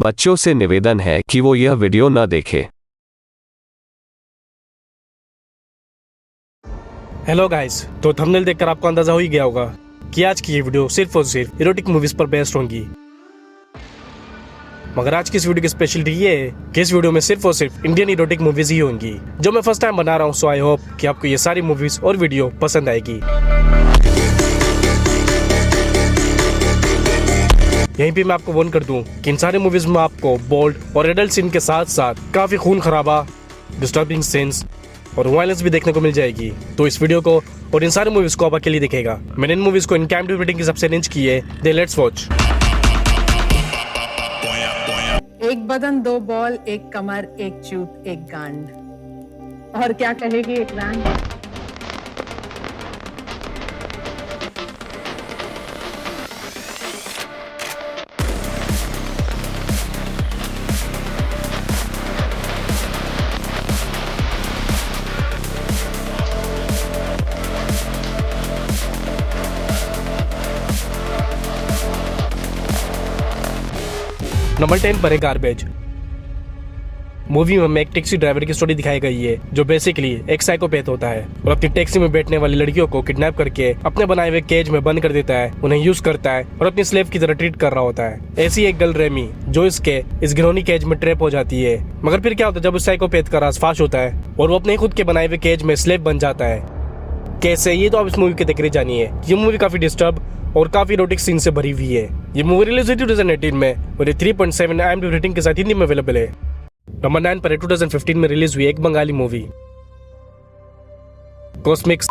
बच्चों से निवेदन है कि वो यह वीडियो न देखें। हेलो गाइस, तो थंबनेल देखकर आपको अंदाजा हो ही गया होगा कि आज की ये वीडियो सिर्फ और सिर्फ इरोटिक मूवीज पर बेस्ड होंगी। मगर आज की इस वीडियो की स्पेशलिटी ये है कि इस वीडियो में सिर्फ और सिर्फ इंडियन इरोटिक मूवीज ही होंगी, जो मैं फर्स्ट टाइम बना रहा हूँ। सो आई होप कि आपको ये सारी मूवीज और वीडियो पसंद आएगी। यहीं पे मैं आपको वार्न कर दूं कि इन सारी मूवीज में आपको बोल्ड और एडल्ट सीन के साथ साथ काफी खून खराबा, डिस्टर्बिंग सीन्स और वायलेंस भी देखने को मिल जाएगी। तो इस वीडियो को और इन सारी मूवीज को आप अकेले देखेगा। मैंने इन मूवीज को इन कैमरे रेटिंग के हिसाब से अरेंज की है। दे लेट्स वॉच। एक बदन, दो बॉल, एक कमर, एक चूत, एक गांड। और क्या कहेगी एक गांड। नंबर 10 पर है गार्बेज। मूवी में हमें एक टैक्सी ड्राइवर की स्टोरी दिखाई गई है, जो बेसिकली एक साइकोपैथ होता है और अपनी टैक्सी में बैठने वाली लड़कियों को किडनैप करके अपने बनाए हुए केज में बंद कर देता है, उन्हें यूज करता है और अपनी स्लेव की तरह ट्रीट कर रहा होता है। ऐसी एक गर्ल रेमी जो इसके इस घिनौनी केज में ट्रैप हो जाती है। मगर फिर क्या होता है जब उस साइकोपैथ का राज फाश होता है और वो अपने खुद के बनाए हुए केज में स्लेव बन जाता है। कैसे, ये तो आप इस मूवी के देखकर जानिए। ये मूवी काफी डिस्टर्ब और काफी इरोटिक सीन से भरी हुई है। ये मूवी रिलीज हुई 2018 में और ये 3.7 IMDb रेटिंग के साथ हिंदी में अवेलेबल है। नंबर 9 पर 2015 में रिलीज हुई एक बंगाली मूवी कॉस्मिक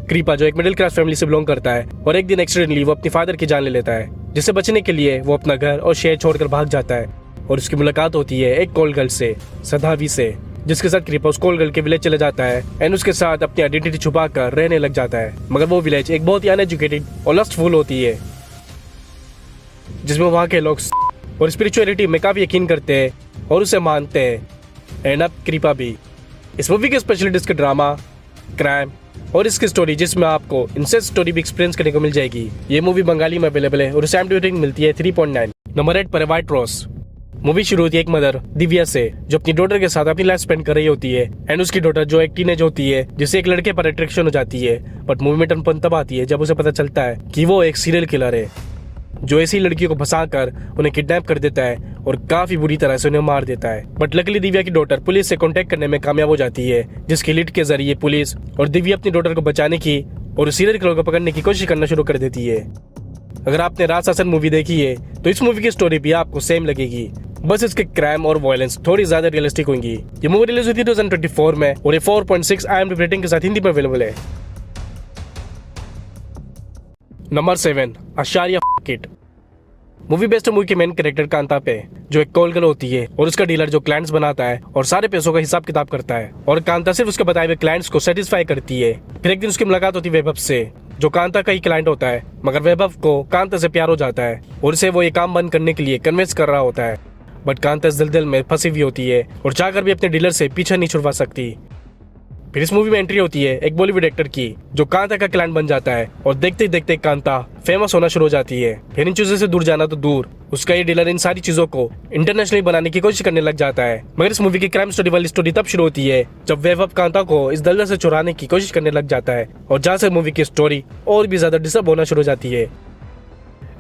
क्रीपा, जो एक मिडिल क्लास फैमिली से बिलोंग करता है और एक दिन एक्सीडेंटली वो अपने फादर की जान ले लेता है, जिसे बचने के लिए वो अपना घर और शहर छोड़कर भाग जाता है। और उसकी मुलाकात होती है एक कॉल गर्ल से, सदावी से, जिसके साथ क्रीपा उस कॉल गर्ल के विलेज चले जाता है एंड उसके साथ अपनी आइडेंटिटी छुपा कर रहने लग जाता है। मगर वो विलेज एक बहुत ही अनएजुकेटेड और लस्टफुल होती है, जिसमें वहाँ के लोग और स्पिरिचुअलिटी में काफी यकीन करते हैं और उसे मानते हैं। एंड अब क्रीपा भी। इस मूवी के स्पेशलिटी इसके ड्रामा, क्राइम और इसकी स्टोरी, जिसमें आपको इंसेस्ट स्टोरी भी एक्सपीरियंस करने को मिल जाएगी। ये मूवी बंगाली में अवेलेबल है और इसे IMDb रेटिंग मिलती है 3.9। नंबर 8 पर है व्हाइट रोज। मूवी शुरू होती है एक मदर दिव्या से, जो अपनी डॉटर के साथ अपनी लाइफ स्पेंड कर रही होती है एंड उसकी डॉटर जो एक टीनेज होती है, जिससे एक लड़के पर अट्रैक्शन हो जाती है। बट मूवी में टर्न तब आती है जब उसे पता चलता है कि वो एक सीरियल किलर है, जो ऐसी लड़कियों को फंसाकर उन्हें किडनैप कर देता है और काफी बुरी तरह से उन्हें मार देता है। बट लकीली दिव्या की डॉटर पुलिस से कांटेक्ट करने में कामयाब हो जाती है, जिसकी लीड के जरिए पुलिस और दिव्या अपनी डॉटर को बचाने की और सीरियल किलर को पकड़ने की कोशिश करना शुरू कर देती है। अगर आपने राज शासन मूवी देखी है तो इस मूवी की स्टोरी भी आपको सेम लगेगी, बस इसके क्राइम और वायलेंस थोड़ी ज्यादा रियलिस्टिक होंगी। ये मूवी रिलीज हुई थी 2024 में और ये 4.6 IMDb रेटिंग के साथ हिंदी में अवेलेबल है। नंबर 7 आचार्य किट। मूवी बेस्ड मूवी के मेन कैरेक्टर कांता पे, जो एक कॉल गर्ल होती है और उसका डीलर जो क्लाइंट्स बनाता है और सारे पैसों का हिसाब किताब करता है। और कांता सिर्फ उसके बताए हुए क्लाइंट्स को सेटिस्फाई करती है। फिर एक दिन उसकी मुलाकात होती है वैभव से, जो कांता का ही क्लाइंट होता है। मगर वैभव को कांता से प्यार हो जाता है और उसे वो ये काम बंद करने के लिए कन्विंस कर रहा होता है। बट कांता इस दलदल में फंसी हुई होती है और चाहकर भी अपने डीलर से पीछा नहीं छुड़वा सकती। फिर इस मूवी में एंट्री होती है एक बॉलीवुड एक्टर की, जो कांता का क्लाइंट बन जाता है और देखते ही देखते कांता फेमस होना शुरू हो जाती है। फिर इन चीजों से दूर जाना तो दूर, उसका ये डीलर इन सारी चीजों को इंटरनेशनली बनाने की कोशिश करने लग जाता है। मगर इस मूवी की क्राइम स्टोरी वाली स्टोरी तब शुरू होती है जब वैभव कांता को इस दलदल से चुराने की कोशिश करने लग जाता है और जहाँ से मूवी की स्टोरी और भी ज्यादा डिस्टर्ब होना शुरू हो जाती है।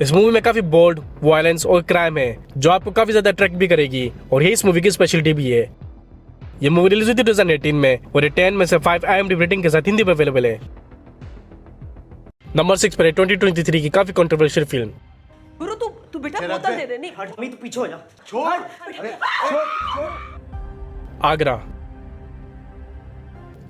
इस मूवी में काफी बोल्ड, वायलेंस और क्राइम है, जो आपको काफी ज्यादा अट्रैक्ट भी करेगी और ये इस मूवी की स्पेशलिटी भी है। ये मूवी रिलीज हुई थी 2018 में और ये 10 में से 5 IMDb रेटिंग के साथ हिंदी में अवेलेबल है। नंबर 6 पर है 2023 की काफी कंट्रोवर्शियल फिल्म गुरु। तू बेटा बोतल दे दे। नहीं हट, तू पीछे हो जा। छोड़। आगरा।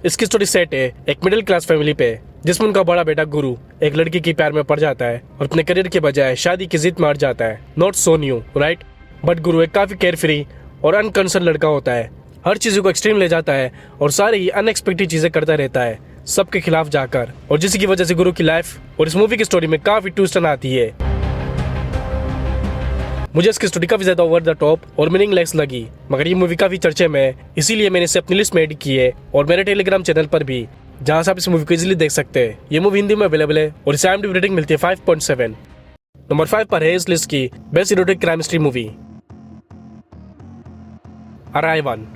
इसकी स्टोरी सेट है एक मिडिल क्लास फैमिली पे, जिसमें उनका बड़ा बेटा गुरु एक लड़की की प्यार में पड़ जाता है और अपने करियर के बजाय शादी की जिद में अड़ जाता है। Not so new, right? But गुरु एक काफी केयर फ्री और अनकंसर्न लड़का होता है, हर चीज को एक्सट्रीम ले जाता है और सारी ही अनएक्सपेक्टेड चीजें करता रहता है सबके खिलाफ जाकर, और जिसकी वजह से गुरु की लाइफ और इस मूवी की स्टोरी में काफी ट्विस्ट आती है। मुझे इसकी स्टोरी काफी ज्यादा ओवर द टॉप और मीनिंगलेस लगी, मगर ये मूवी काफी चर्चे में है, इसीलिए मैंने इसे अपनी लिस्ट में ऐड की है और मेरे टेलीग्राम चैनल पर भी, जहां से आप इस मूवी को इजीली देख सकते हैं। ये मूवी हिंदी में अवेलेबल है और इसे IMDb रेटिंग मिलती है 5.7। नंबर 5 पर है इस लिस्ट की best erotic crime mystery movie अराइवन।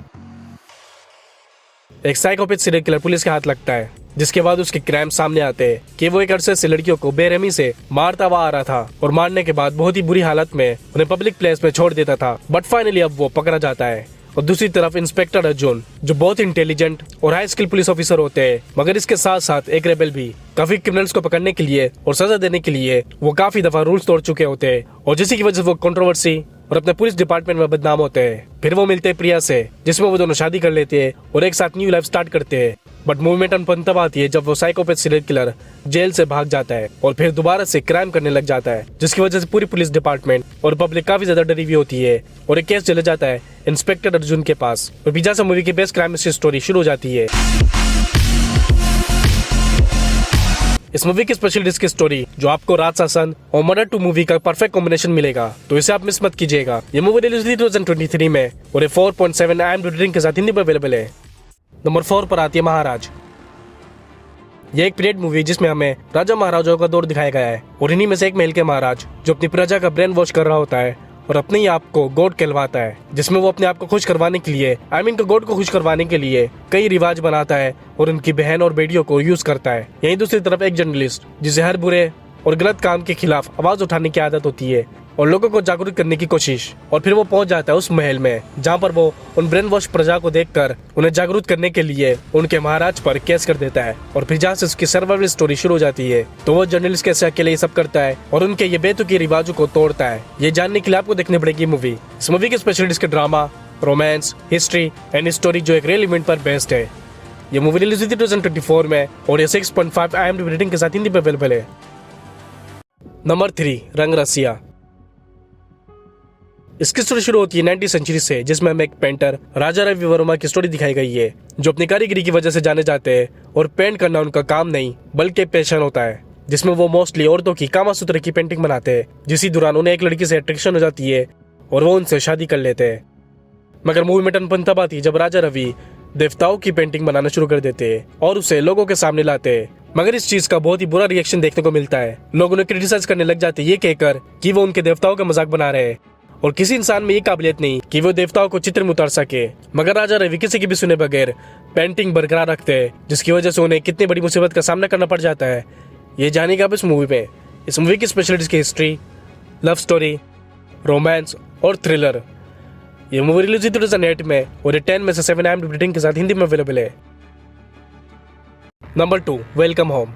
एक साइकोपैथ सीरियल किलर पुलिस के हाथ लगता है, जिसके बाद उसके क्राइम सामने आते हैं कि वो एक अरसे से लड़कियों को बेरहमी से मारता हुआ आ रहा था और मारने के बाद बहुत ही बुरी हालत में उन्हें पब्लिक प्लेस में छोड़ देता था। बट फाइनली अब वो पकड़ा जाता है। और दूसरी तरफ इंस्पेक्टर अर्जुन, जो बहुत इंटेलिजेंट और हाई स्किल पुलिस ऑफिसर होते हैं, मगर इसके साथ साथ एक रेबल भी। काफी क्रिमिनल्स को पकड़ने के लिए और सजा देने के लिए वो काफी दफा रूल्स तोड़ चुके होते हैं और जिसकी वजह से वो कंट्रोवर्सी और अपने पुलिस डिपार्टमेंट में बदनाम होते हैं। फिर वो मिलते हैं प्रिया से, जिसमें वो दोनों शादी कर लेते हैं और एक साथ न्यू लाइफ स्टार्ट करते हैं। बट मूवमेंट अनपन तब आती है जब वो साइकोपैथ सीरियल किलर जेल से भाग जाता है और फिर दोबारा से क्राइम करने लग जाता है, जिसकी वजह से पूरी पुलिस डिपार्टमेंट और पब्लिक काफी ज्यादा डरी हुई होती है और एक केस चले जाता है इंस्पेक्टर अर्जुन के पास। और बीजा से मूवी की बेस्ट क्राइम मिस्ट्री स्टोरी शुरू हो जाती है। इस मूवी की स्पेशल डिस्क की स्टोरी जो आपको राज शासन और मर्डर 2 मूवी का परफेक्ट कॉम्बिनेशन मिलेगा, तो इसे आप मिस मत कीजिएगा। ये मूवी रिलीज हुई 2023 में और ये 4.7 IMDb रेटिंग के साथ हिंदी में अवेलेबल है। नंबर 4 पर आती है महाराज। ये एक पीरियड मूवी जिसमें हमें राजा महाराजाओं का दौर दिखाया गया है और इन्हीं में से एक महल के महाराज जो अपनी प्रजा का ब्रेन वॉश कर रहा होता है और अपने ही आप को गॉड कहलवाता है, जिसमें वो अपने आप को खुश करवाने के लिए गॉड को खुश करवाने के लिए कई रिवाज बनाता है और उनकी बहन और बेटियों को यूज करता है। यहीं दूसरी तरफ एक जर्नलिस्ट जिसे हर बुरे और गलत काम के खिलाफ आवाज उठाने की आदत होती है और लोगों को जागरूक करने की कोशिश। और फिर वो पहुंच जाता है उस महल में जहां पर वो उन ब्रेन वॉश प्रजा को देखकर उन्हें जागरूक करने के लिए उनके महाराज पर केस कर देता है और फिर जहां से उसकी सर्वाइवल स्टोरी शुरू हो जाती है। तो वो जर्नलिस्ट कैसे अकेले ये सब करता है और उनके ये बेतुकी रिवाजों को तोड़ता है, ये जानने के लिए आपको देखनी पड़ेगी मूवी। इस मूवी के स्पेशल डिस्क drama, romance, history and story जो एक रियल इवेंट पर बेस्ड है। ये मूवी रिलीज हुई 2024 में और ये 6.5 IMDb रेटिंग के साथ हिंदी में अवेलेबल है। नंबर 3 रंगरसिया। इसकी स्टोरी शुरू होती है 19वीं सेंचुरी से, जिसमें हमें एक पेंटर राजा रवि वर्मा की स्टोरी दिखाई गई है, जो अपनी कारीगरी की वजह से जाने जाते हैं और पेंट करना उनका काम नहीं बल्कि पैशन होता है, जिसमें वो मोस्टली औरतों की कामासूत्र की पेंटिंग बनाते हैं। जिसी दौरान उन्हें एक लड़की से अट्रैक्शन हो जाती है और वो उनसे शादी कर लेते हैं। मगर मूवी में टनपन तब आती है जब राजा रवि देवताओं की पेंटिंग बनाना शुरू कर देते हैं और उसे लोगों के सामने लाते हैं। मगर इस चीज का बहुत ही बुरा रिएक्शन देखने को मिलता है। लोग उन्हें क्रिटिसाइज करने लग जाते हैं ये कहकर कि वो उनके देवताओं का मजाक बना रहे हैं और किसी इंसान में ये काबिलियत नहीं कि वो देवताओं को चित्र में उतार सके। मगर राजा रवि किसी की भी सुने बगैर पेंटिंग बरकरार रखते हैं, जिसकी वजह से उन्हें कितनी बड़ी मुसीबत का सामना करना पड़ जाता है, ये जानेगा आप इस मूवी में। इस मूवी की स्पेशलिस्ट की हिस्ट्री, लव स्टोरी, रोमांस और थ्रिलर। ये मूवी रिलीज हुई 2008 में और 10 में से 7 IMDb रेटिंग के साथ हिंदी में अवेलेबल है। Number 2 welcome home.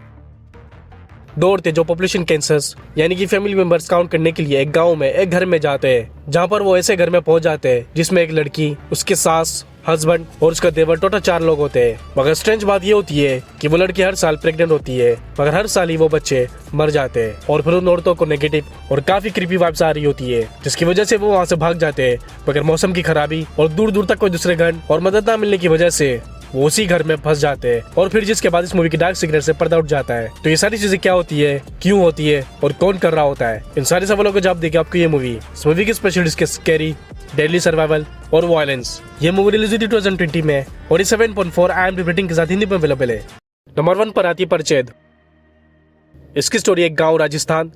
दो औरतें जो पॉपुलेशन कैंसर्स यानी कि फैमिली मेंबर्स काउंट करने के लिए एक गांव में एक घर में जाते हैं, जहां पर वो ऐसे घर में पहुंच जाते हैं जिसमें एक लड़की, उसके सास, हस्बैंड और उसका देवर, टोटल 4 लोग होते हैं। मगर स्ट्रेंज बात ये होती है कि वो लड़की हर साल प्रेग्नेंट होती है, मगर हर साल ही वो बच्चे मर जाते हैं और फिर उन औरतों को नेगेटिव और काफी क्रीपी वाइब्स आ रही होती है, जिसकी वजह से वो वहाँ से भाग जाते हैं। मगर मौसम की खराबी और दूर दूर तक कोई दूसरे घर और मदद न मिलने की वजह से वो उसी घर में फंस जाते हैं। और फिर जिसके बाद इस मूवी की डार्क सीक्रेट से पर्दा उठ जाता है। तो ये सारी चीजें क्या होती है, क्यों होती है और कौन कर रहा होता है, इन सारे सवालों का जवाब देगी आपको ये मूवी। इस मूवी की स्पेशल डिस्क स्कैरी, डेडली सर्वाइवल और वायलेंस। ये मूवी रिलीज हुई 2020 में और 7.4 IMDb रेटिंग के साथ हिंदी में अवेलेबल है। नंबर 1 पर आती है परचेद। इसकी स्टोरी एक गाँव राजस्थान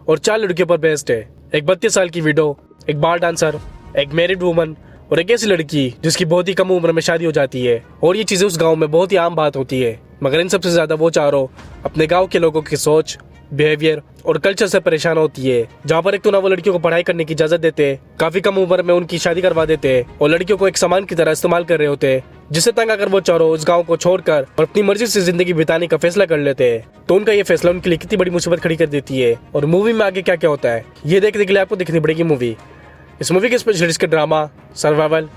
और 4 लड़कियों पर बेस्ड है। एक 32 साल की विडो, एक बार डांसर, एक मैरिड वुमन और एक ऐसी लड़की जिसकी बहुत ही कम उम्र में शादी हो जाती है। और ये चीजें उस गांव में बहुत ही आम बात होती है। मगर इन सबसे ज्यादा वो चारों अपने गांव के लोगों की सोच, बिहेवियर और कल्चर से परेशान होती है। जहाँ पर एक तो ना वो लड़कियों को पढ़ाई करने की इजाजत देते, काफी कम उम्र में उनकी शादी करवा देते और लड़कियों को एक सामान की तरह इस्तेमाल कर रहे होते, जिससे तंग आकर वो चारों उस गाँव को छोड़कर और अपनी मर्जी से जिंदगी बिताने का फैसला कर लेते हैं। तो उनका ये फैसला उनके लिए कितनी बड़ी मुसीबत खड़ी कर देती है और मूवी में आगे क्या क्या होता है ये देखने के लिए आपको देखनी पड़ेगी मूवी। इस मूवी के स्पेशलिस्ट के drama, survival,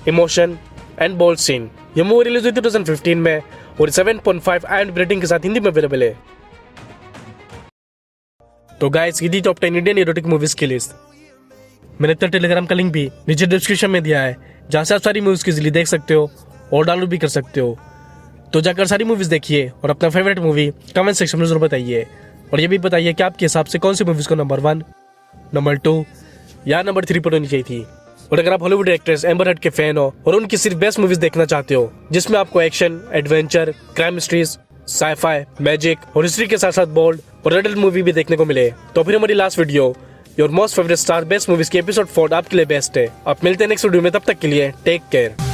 emotion and bold scene. ये मूवी रिलीज हुई 2015 में और 7.5 IMDb रेटिंग के साथ हिंदी में अवेलेबल है। तो गाइस, ये थी टॉप 10 इंडियन एरोटिक मूवीज की लिस्ट। मैंने अपना टेलीग्राम का लिंक भी नीचे डिस्क्रिप्शन में दिया है, जहां से आप सारी मूवीज की इजीली देख सकते हो और डाउनलोड भी कर सकते हो। तो जाकर सारी मूवीज देखिए और अपना फेवरेट मूवी कमेंट सेक्शन में जरूर बताइए। और ये भी बताइए कि आपके हिसाब से कौन सी मूवीज को नंबर 1, नंबर 2 या नंबर 3 पर होनी चाहिए थी। और अगर आप हॉलीवुड एक्ट्रेस एम्बर हर्ड के फैन हो और उनकी सिर्फ बेस्ट मूवीज देखना चाहते हो, जिसमें आपको action, adventure, crime mysteries, sci-fi, magic और हिस्ट्री के साथ साथ बोल्ड और रेडल मूवी भी देखने को मिले, तो फिर हमारी last video your most favourite star best movies की एपिसोड 4 आपके लिए बेस्ट है। आप मिलते हैं नेक्स्ट वीडियो में, तब तक के लिए टेक केयर।